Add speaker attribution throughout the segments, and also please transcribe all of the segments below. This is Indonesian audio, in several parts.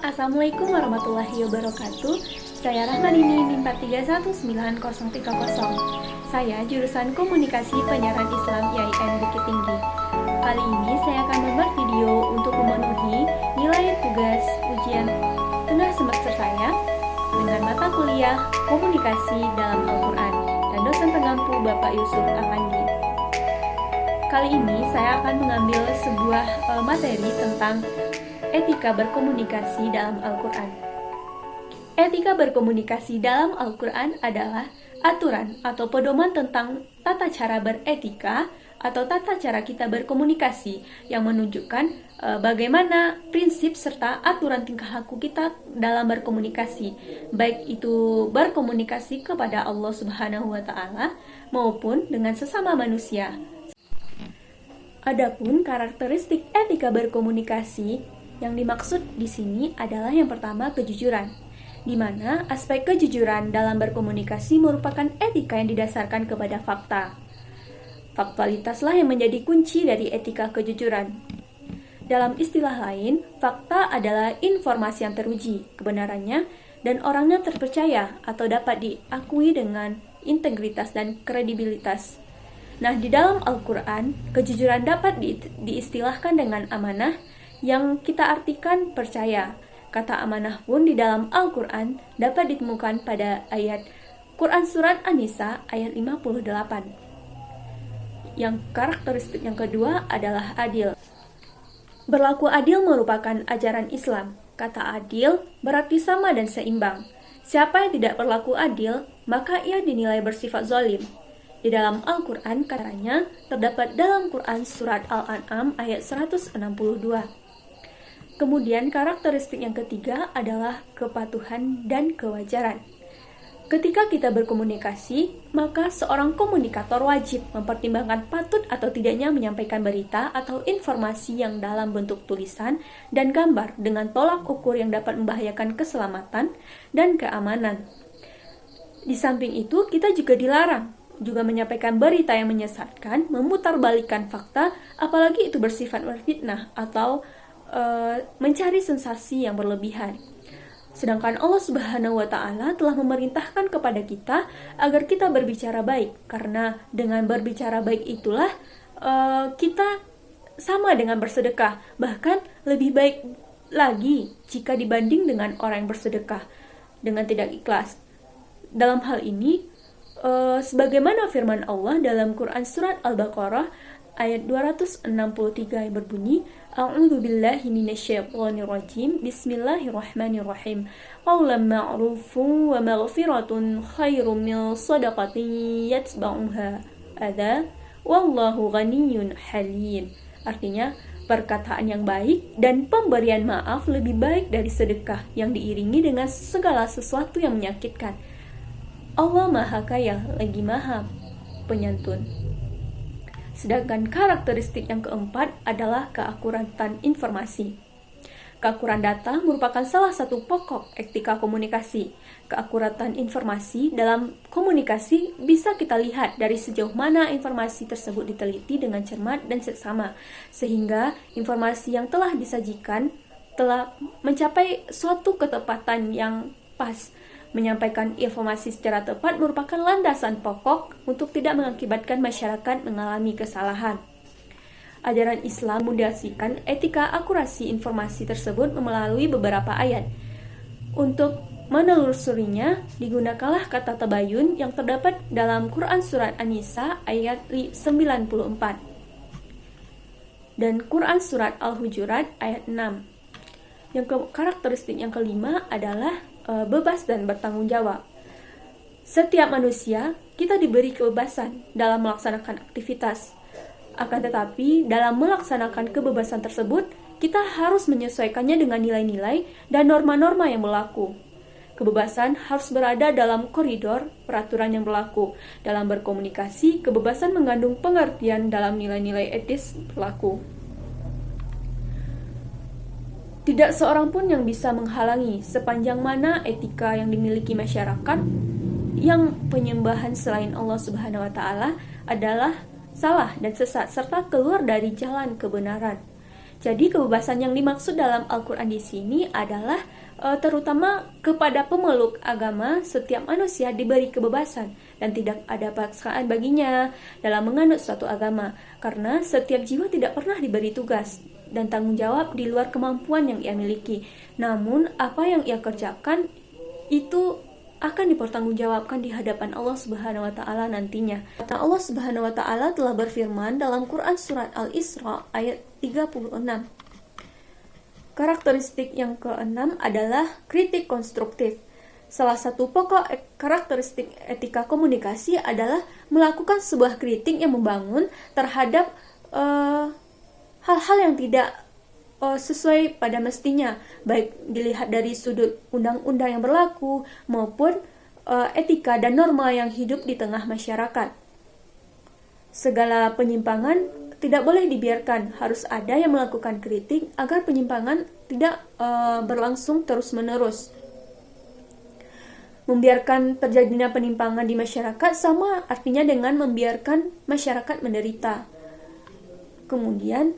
Speaker 1: Assalamualaikum warahmatullahi wabarakatuh. Saya Rahmanini NIM 419030. Saya jurusan Komunikasi Penyiaran Islam IAIN Bukit Tinggi. Kali ini saya akan membuat video untuk memenuhi nilai tugas ujian tengah semester saya dengan mata kuliah Komunikasi dalam Al-Quran dan dosen pengampu Bapak Yusuf Afandi. Kali ini saya akan mengambil sebuah materi tentang etika berkomunikasi dalam Al-Quran. Etika berkomunikasi dalam Al-Quran adalah aturan atau pedoman tentang tata cara beretika atau tata cara kita berkomunikasi yang menunjukkan bagaimana prinsip serta aturan tingkah laku kita dalam berkomunikasi, baik itu berkomunikasi kepada Allah Subhanahu wa Ta'ala maupun dengan sesama manusia. Adapun karakteristik etika berkomunikasi yang dimaksud di sini adalah yang pertama kejujuran, di mana aspek kejujuran dalam berkomunikasi merupakan etika yang didasarkan kepada fakta. Faktualitaslah yang menjadi kunci dari etika kejujuran. Dalam istilah lain, fakta adalah informasi yang teruji kebenarannya dan orangnya terpercaya atau dapat diakui dengan integritas dan kredibilitas. Nah, di dalam Al-Quran, kejujuran dapat diistilahkan dengan amanah yang kita artikan percaya. Kata amanah pun di dalam Al-Quran dapat ditemukan pada ayat Quran Surat An-Nisa ayat 58. Yang karakteristik yang kedua adalah adil. Berlaku adil merupakan ajaran Islam. Kata adil berarti sama dan seimbang. Siapa yang tidak berlaku adil, maka ia dinilai bersifat zalim. Di dalam Al-Quran katanya terdapat dalam Quran Surat Al-An'am ayat 162. Kemudian karakteristik yang ketiga adalah kepatuhan dan kewajaran. Ketika kita berkomunikasi, maka seorang komunikator wajib mempertimbangkan patut atau tidaknya menyampaikan berita atau informasi yang dalam bentuk tulisan dan gambar dengan tolak ukur yang dapat membahayakan keselamatan dan keamanan. Di samping itu, kita juga dilarang juga menyampaikan berita yang menyesatkan, memutarbalikkan fakta, apalagi itu bersifat berfitnah atau mencari sensasi yang berlebihan. Sedangkan Allah Subhanahu wa Ta'ala telah memerintahkan kepada kita agar kita berbicara baik, karena dengan berbicara baik itulah kita sama dengan bersedekah, bahkan lebih baik lagi jika dibanding dengan orang yang bersedekah dengan tidak ikhlas. Dalam hal ini sebagaimana firman Allah dalam Quran Surat Al-Baqarah ayat 263 yang berbunyi, A'udzu billahi minasyaitonir rajim. Bismillahirrahmanirrahim. Qaulan ma'rufun wa maghfiratun khairum min shadaqatin yatba'uha adza wallahu ghaniyyun halim. Artinya, perkataan yang baik dan pemberian maaf lebih baik dari sedekah yang diiringi dengan segala sesuatu yang menyakitkan. Allah Maha Kaya lagi Maha Penyantun. Sedangkan karakteristik yang keempat adalah keakuratan informasi. Keakuratan data merupakan salah satu pokok etika komunikasi. Keakuratan informasi dalam komunikasi bisa kita lihat dari sejauh mana informasi tersebut diteliti dengan cermat dan seksama, sehingga informasi yang telah disajikan telah mencapai suatu ketepatan yang pas. Menyampaikan informasi secara tepat merupakan landasan pokok untuk tidak mengakibatkan masyarakat mengalami kesalahan. Ajaran Islam mendasarkan etika akurasi informasi tersebut melalui beberapa ayat. Untuk menelusurinya, digunakanlah kata tabayun yang terdapat dalam Quran Surat An-Nisa ayat 94 dan Quran Surat Al-Hujurat ayat 6. Yang karakteristik yang kelima adalah bebas dan bertanggung jawab. Setiap manusia, kita diberi kebebasan dalam melaksanakan aktivitas. Akan tetapi, dalam melaksanakan kebebasan tersebut, kita harus menyesuaikannya dengan nilai-nilai dan norma-norma yang berlaku. Kebebasan harus berada dalam koridor peraturan yang berlaku. Dalam berkomunikasi, kebebasan mengandung pengertian dalam nilai-nilai etis berlaku. Tidak seorang pun yang bisa menghalangi sepanjang mana etika yang dimiliki masyarakat yang penyembahan selain Allah Subhanahu wa Ta'ala adalah salah dan sesat serta keluar dari jalan kebenaran. Jadi kebebasan yang dimaksud dalam Al-Quran di sini adalah terutama kepada pemeluk agama, setiap manusia diberi kebebasan dan tidak ada paksaan baginya dalam menganut suatu agama, karena setiap jiwa tidak pernah diberi tugas dan tanggung jawab di luar kemampuan yang ia miliki. Namun, apa yang ia kerjakan itu akan dipertanggungjawabkan di hadapan Allah Subhanahu wa taala nantinya. Nah, Allah Subhanahu wa taala telah berfirman dalam Quran surat Al-Isra ayat 36. Karakteristik yang keenam adalah kritik konstruktif. Salah satu pokok karakteristik etika komunikasi adalah melakukan sebuah kritik yang membangun terhadap hal-hal yang tidak sesuai pada mestinya, baik dilihat dari sudut undang-undang yang berlaku maupun etika dan norma yang hidup di tengah masyarakat. Segala penyimpangan tidak boleh dibiarkan, harus ada yang melakukan kritik agar penyimpangan tidak berlangsung terus-menerus. Membiarkan terjadinya penyimpangan di masyarakat sama artinya dengan membiarkan masyarakat menderita. Kemudian,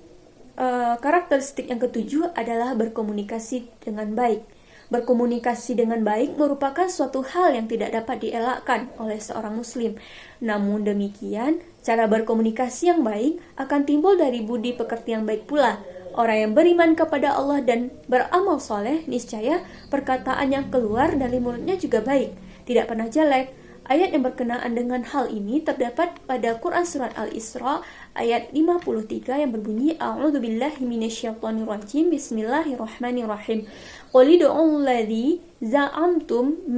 Speaker 1: karakteristik yang ketujuh adalah berkomunikasi dengan baik. Berkomunikasi dengan baik merupakan suatu hal yang tidak dapat dielakkan oleh seorang muslim. Namun demikian, cara berkomunikasi yang baik akan timbul dari budi pekerti yang baik pula. Orang yang beriman kepada Allah dan beramal soleh, niscaya perkataan yang keluar dari mulutnya juga baik, tidak pernah jelek. Ayat yang berkenaan dengan hal ini terdapat pada Quran surat Al-Isra ayat 53 yang berbunyi A'udzubillahi minasyaitonirrajim, Bismillahirrahmanirrahim. Qul ud'u alladzi za'amtum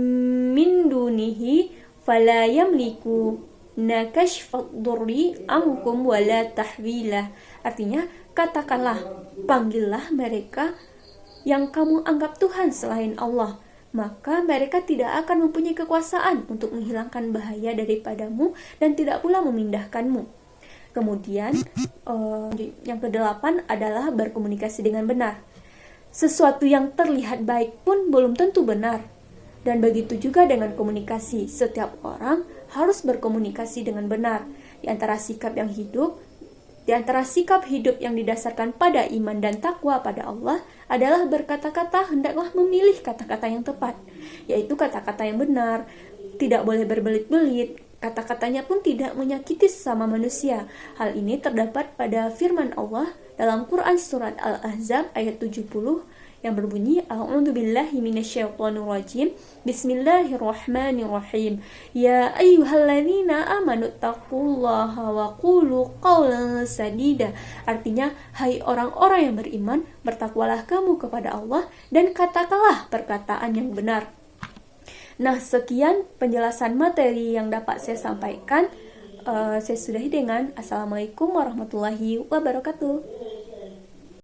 Speaker 1: min dunihi fala yamliku nakashfa dhurri ankum wala tahwila. Artinya, katakanlah, panggillah mereka yang kamu anggap Tuhan selain Allah, maka mereka tidak akan mempunyai kekuasaan untuk menghilangkan bahaya daripadamu dan tidak pula memindahkanmu. Kemudian, yang kedelapan adalah berkomunikasi dengan benar. Sesuatu yang terlihat baik pun belum tentu benar. Dan begitu juga dengan komunikasi. Setiap orang harus berkomunikasi dengan benar. Di antara sikap hidup yang didasarkan pada iman dan takwa pada Allah adalah berkata-kata hendaklah memilih kata-kata yang tepat, yaitu kata-kata yang benar, tidak boleh berbelit-belit, kata-katanya pun tidak menyakiti sesama manusia. Hal ini terdapat pada firman Allah dalam Quran surat Al-Ahzab ayat 70 yang berbunyi A'udzubillahi minasyaitonirrajim, Bismillahirrahmanirrahim. Ya ayyuhalladzina amanu taqullaha wa qulu qawlan sadida. Artinya, hai orang-orang yang beriman, bertakwalah kamu kepada Allah dan katakanlah perkataan yang benar. Nah, sekian penjelasan materi yang dapat saya sampaikan. Saya sudahi dengan Assalamualaikum warahmatullahi wabarakatuh.